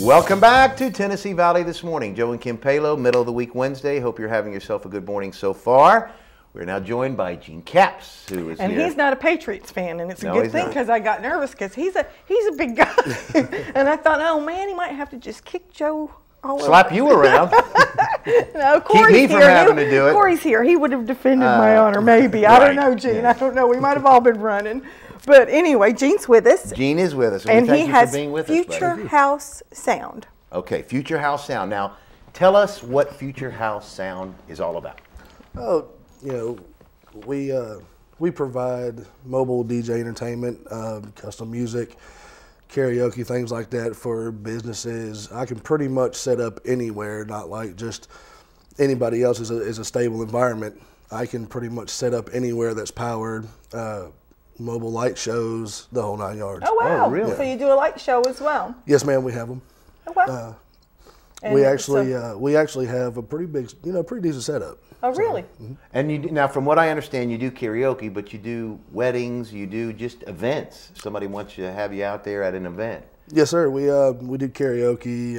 Welcome back to Tennessee Valley This Morning. Joe and Kim Palo, middle of the week Wednesday. Hope you're having yourself a good morning so far. We're now joined by Gene Capps, who is and here. He's not a Patriots fan, and it's a good thing because I got nervous because he's a big guy, and I thought, oh man, he might have to just kick Joe all Slap over. you around. No, Keep me from having to do it. Corey's here. He would have defended my honor, maybe. I don't know, Gene. Yeah. I don't know. We might have all been running. But anyway, Gene's with us. Gene is with us, and we thank he you has for being with Future us, House Sound. Okay, Future House Sound. Now, tell us what Future House Sound is all about. Oh, you know, we provide mobile DJ entertainment, custom music, karaoke, things like that for businesses. I can pretty much set up anywhere, not like just anybody else is a stable environment. I can pretty much set up anywhere that's powered, mobile light shows, the whole 9 yards. Oh, wow. Oh, really? So you do a light show as well? Yes, ma'am, we have them. Oh, wow. We actually have a pretty big, pretty decent setup. Oh, really? Mm-hmm. And you now, from what I understand, you do karaoke, but you do weddings, you do just events. Somebody wants to have you out there at an event. Yes, sir. We do karaoke.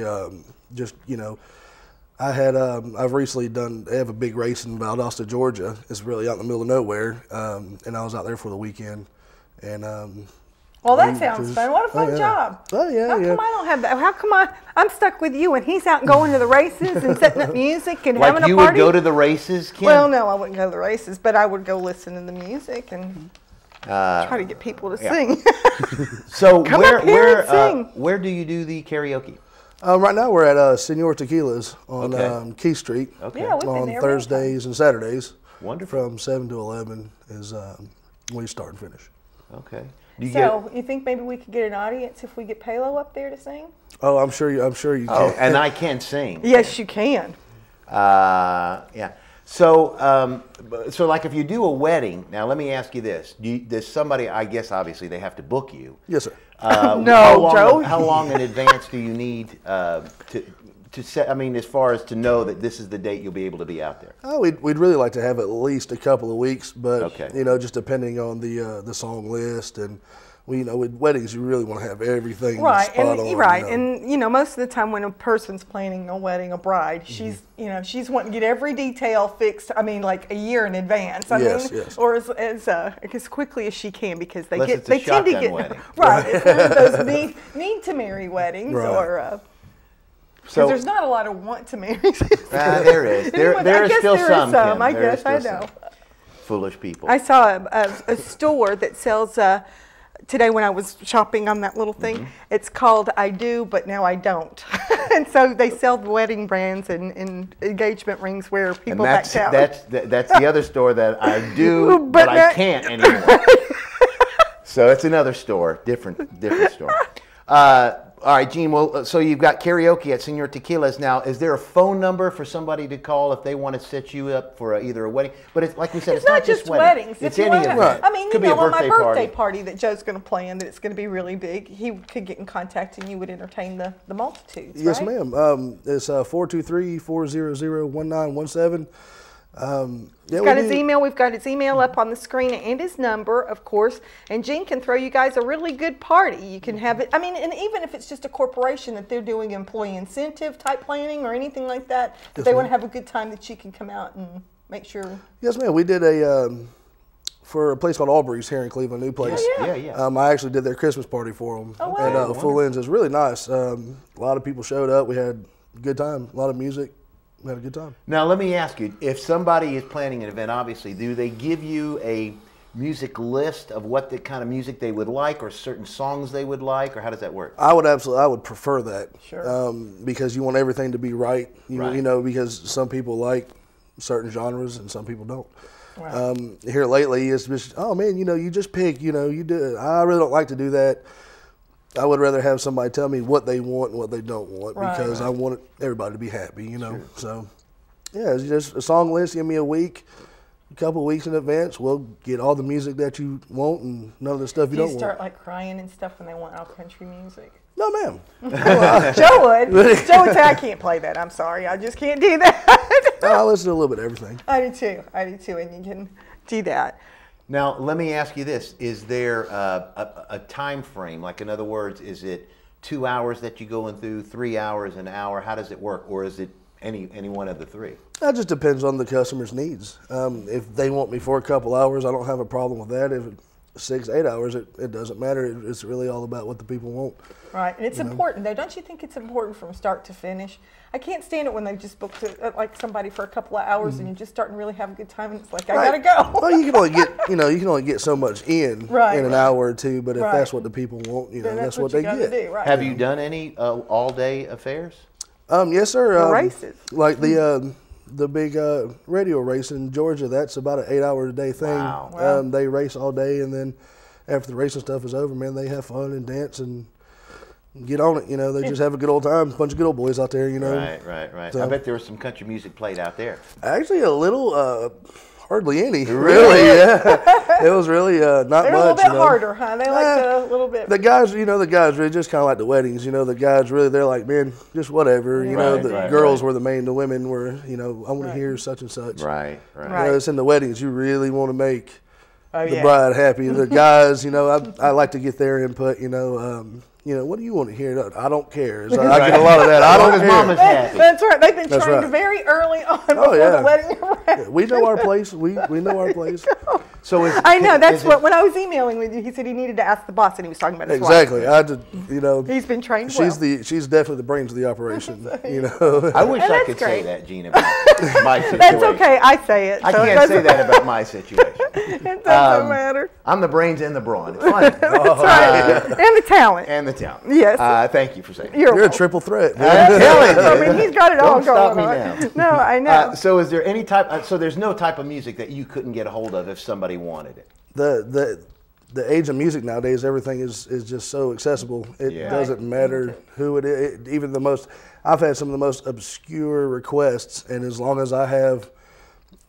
I've recently they have a big race in Valdosta, Georgia. It's really out in the middle of nowhere, and I was out there for the weekend. And well, that sounds fun. What a fun job. Oh, yeah, How come I don't have that? How come I'm stuck with you and he's out going to the races and setting up music and having a party? Like you would go to the races, Kim? Well, no, I wouldn't go to the races, but I would go listen to the music and try to get people to sing. So Come up here and sing. Where do you do the karaoke? Right now we're at Senor Tequila's on Key Street. Okay. Yeah, we've been on there Thursdays and Saturdays. Wonderful. From 7 to 11 is when we start and finish. Okay. You think maybe we could get an audience if we get Palo up there to sing? Oh, I'm sure you can. Oh, and I can sing. Yes, you can. Yeah. So, like if you do a wedding, now let me ask you this: does somebody? I guess obviously they have to book you. Yes, sir. No, Joe. How long in advance do you need to set? I mean, as far as to know that this is the date you'll be able to be out there. Oh, we'd really like to have at least a couple of weeks, but okay. Just depending on the song list, and with weddings you really want to have everything spot on. Right, and most of the time when a person's planning a wedding, a bride, she's wanting to get every detail fixed. I mean, like a year in advance. Yes. Or as quickly as she can because they tend to get wedding. Right. It's one of those need to marry weddings right. or. Because there's not a lot of want to marry. There is. There is still some. Kim. I guess I know. Foolish people. I saw a store that sells. Today when I was shopping on that little thing, it's called I Do, but now I don't. And so they sell wedding brands and engagement rings where people back out. That's the other store that I do, but I can't anymore. So it's another store, different store. All right, Gene, well, so you've got karaoke at Senor Tequila's. Now, is there a phone number for somebody to call if they want to set you up for either a wedding? But it's like we said, it's not just weddings. It's any event. Right. I mean, could be a on my birthday party. party that Joe's going to plan, that it's going to be really big, he could get in contact and you would entertain the multitudes, Yes, right? ma'am. It's 423-400-1917. We've got his email. We've got his email up on the screen and his number, of course. And Gene can throw you guys a really good party. You can have it. I mean, and even if it's just a corporation that they're doing employee incentive type planning or anything like that, if they want to have a good time, that you can come out and make sure. Yes, ma'am. We did for a place called Aubrey's here in Cleveland, new place. Yeah. I actually did their Christmas party for them. Oh, wow. At Full Ends. It was really nice. A lot of people showed up. We had a good time. A lot of music. We had a good time. Now, let me ask you, if somebody is planning an event, obviously, do they give you a music list of what the kind of music they would like or certain songs they would like, or how does that work? I would prefer that. Sure. Because you want everything to be right. Right. Because some people like certain genres and some people don't. Right. Here lately, it's just, oh man, you just pick, you do it. I really don't like to do that. I would rather have somebody tell me what they want and what they don't want because I want everybody to be happy, Sure. So, yeah, it's just a song list. Give me a week, a couple of weeks in advance. We'll get all the music that you want and none of the stuff you don't want. Do you start like crying and stuff when they want all country music? No, ma'am. Joe would. Joe would say, I can't play that. I'm sorry. I just can't do that. I listen to a little bit of everything. I do too. And you can do that. Now, let me ask you this. Is there a time frame? Like, in other words, is it 2 hours that you go in through, 3 hours, an hour? How does it work? Or is it any one of the three? That just depends on the customer's needs. If they want me for a couple hours, I don't have a problem with that. If it's 6, 8 hours, it doesn't matter. It's really all about what the people want. Right, and it's important though. Don't you think it's important from start to finish? I can't stand it when they just book like somebody for a couple of hours and you're just starting to really have a good time, and it's like, I gotta go. Well, you can only get you can only get so much in an hour or two. But if that's what the people want, that's what they get. Do, right. Have you done any all-day affairs? Yes, sir. The races, like the big radio race in Georgia. That's about an 8-hour-a-day thing. Wow. They race all day, and then after the racing stuff is over, man, they have fun and dance and get on it. They just have a good old time. Bunch of good old boys out there. Right. So, I bet there was some country music played out there. Actually, a little. Hardly any. Really? Yeah. It was really not much. They're a little bit harder, huh? They like a little bit. The guys, the guys really just kind of like the weddings. The guys really, they're like, man, just whatever. The girls were the main. The women were, I want to hear such and such. Right. It's in the weddings. You really want to make the bride happy. The guys, I like to get their input. What do you want to hear? I don't care. So I get a lot of that. I don't care. Mama's happy. That's right. They've been trained very early on before the wedding. We know our place. We know our place. So I know that's what when I was emailing with you, he said he needed to ask the boss, and he was talking about his wife. Exactly. I had to, He's been trained. She's definitely the brains of the operation. I wish I could say that, Gene, about my situation. That's okay. I say it. I can't say that about my situation. It doesn't matter. I'm the brains and the brawn. It's funny. That's right. And the talent. And the talent. Yes. Thank you for saying that. You're a triple threat. I'm telling you. I mean, he's got it all Don't going stop me on. No, I know. So is there any type? So there's no type of music that you couldn't get a hold of if somebody wanted it. The age of music nowadays, everything is just so accessible. It doesn't matter who it is. Even the most, I've had some of the most obscure requests, and as long as I have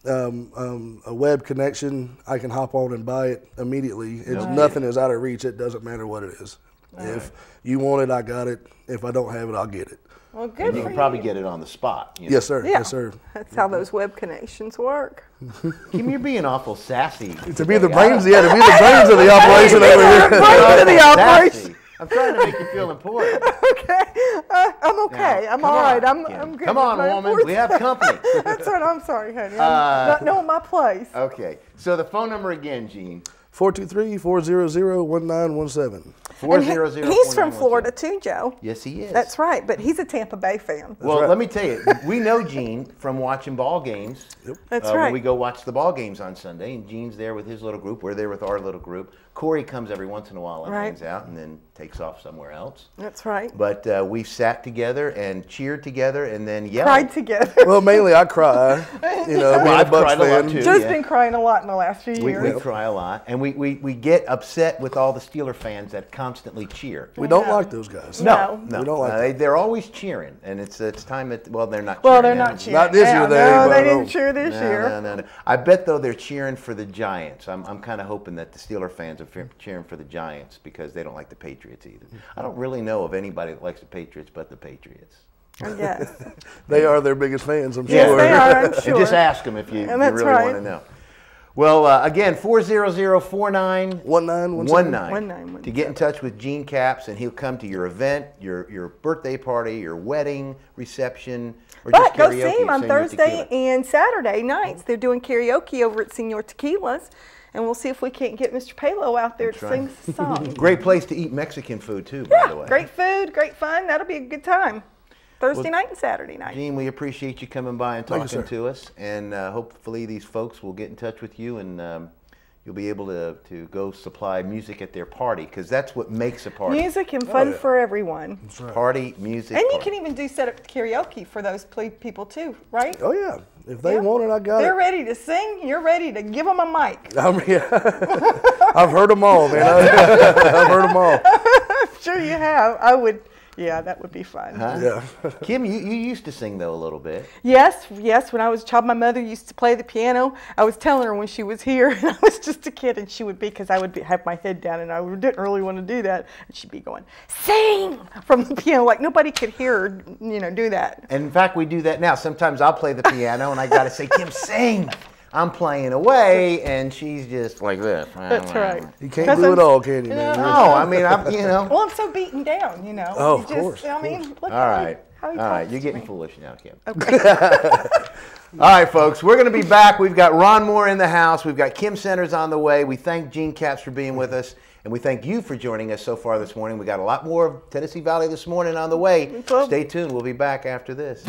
a web connection, I can hop on and buy it immediately. Nothing is out of reach. It doesn't matter what it is. If you want it, I got it. If I don't have it, I'll get it. Well, good. And you can probably get it on the spot. Yes, sir. Yeah. Yes, sir. That's how those web connections work. Kim, you're being awful sassy. To be the brains, of the operation over here. Brains of the operation. I'm trying to make you feel important. Okay, I'm okay. Now, I'm all right. I'm good. Come on, woman. We have company. That's right. I'm sorry, honey. I'm not knowing my place. Okay. So the phone number again, Gene. 423-400-1917. 400. He's from Florida too, Joe. Yes, he is. That's right, but he's a Tampa Bay fan. Well, let me tell you, we know Gene from watching ball games. Yep. That's right. When we go watch the ball games on Sunday, and Gene's there with his little group. We're there with our little group. Corey comes every once in a while and hangs out, and then takes off somewhere else. That's right. But we sat together and cheered together, and then yelled. Cried together. Well, mainly I cry. Being a Bucks fan. Joe's been crying a lot in the last few years. We cry a lot, and we get upset with all the Steeler fans that constantly cheer. We don't like those guys. No. We don't like they're always cheering, and it's time that they're not. Well, cheering they're now. not cheering. Not this year. No, they didn't cheer this year. No. I bet though they're cheering for the Giants. I'm kind of hoping that the Steeler fans are cheering for the Giants because they don't like the Patriots either. I don't really know of anybody that likes the Patriots but the Patriots. Yes. They are their biggest fans, I'm sure. Yes, they are, I'm sure. And just ask them if you really want to know. Well, again, 400-491917 to get in touch with Gene Capps, and he'll come to your event, your birthday party, your wedding reception, or just go karaoke. See him on Thursday Tequila. and Saturday nights. They're doing karaoke over at Senor Tequila's, and we'll see if we can't get Mr. Palo out there to sing the song. Great place to eat Mexican food, too, by the way. Great food, great fun. That'll be a good time. Thursday night and Saturday night. Gene, we appreciate you coming by and talking to us, and hopefully these folks will get in touch with you, and you'll be able to go supply music at their party, because that's what makes a party. Music and fun for everyone. That's right. Party, music, and you can even do set up karaoke for those people too, right? Oh yeah, if they want it, I got They're ready to sing. You're ready to give them a mic. I've heard them all, man. I've heard them all. I'm sure you have. I would. Yeah, that would be fun. Huh? Yeah. Kim, you used to sing though a little bit. Yes. When I was a child, my mother used to play the piano. I was telling her when she was here, and I was just a kid, and she would be, because I would have my head down, and I didn't really want to do that, and she'd be going, "Sing!" from the piano, like nobody could hear her, do that. And in fact, we do that now. Sometimes I'll play the piano, and I got to say, Kim, sing. I'm playing away, and she's just like this. That's right. You can't do it all, can you, man? No, I mean, you know. Well, I'm so beaten down, you know. Oh, of course. I mean, look All right. how he All right, talks you're to getting me. foolish now, Kim. Okay. All right, folks, we're going to be back. We've got Ron Moore in the house. We've got Kim Centers on the way. We thank Gene Capps for being with us, and we thank you for joining us so far this morning. We got a lot more of Tennessee Valley this morning on the way. Stay tuned. We'll be back after this.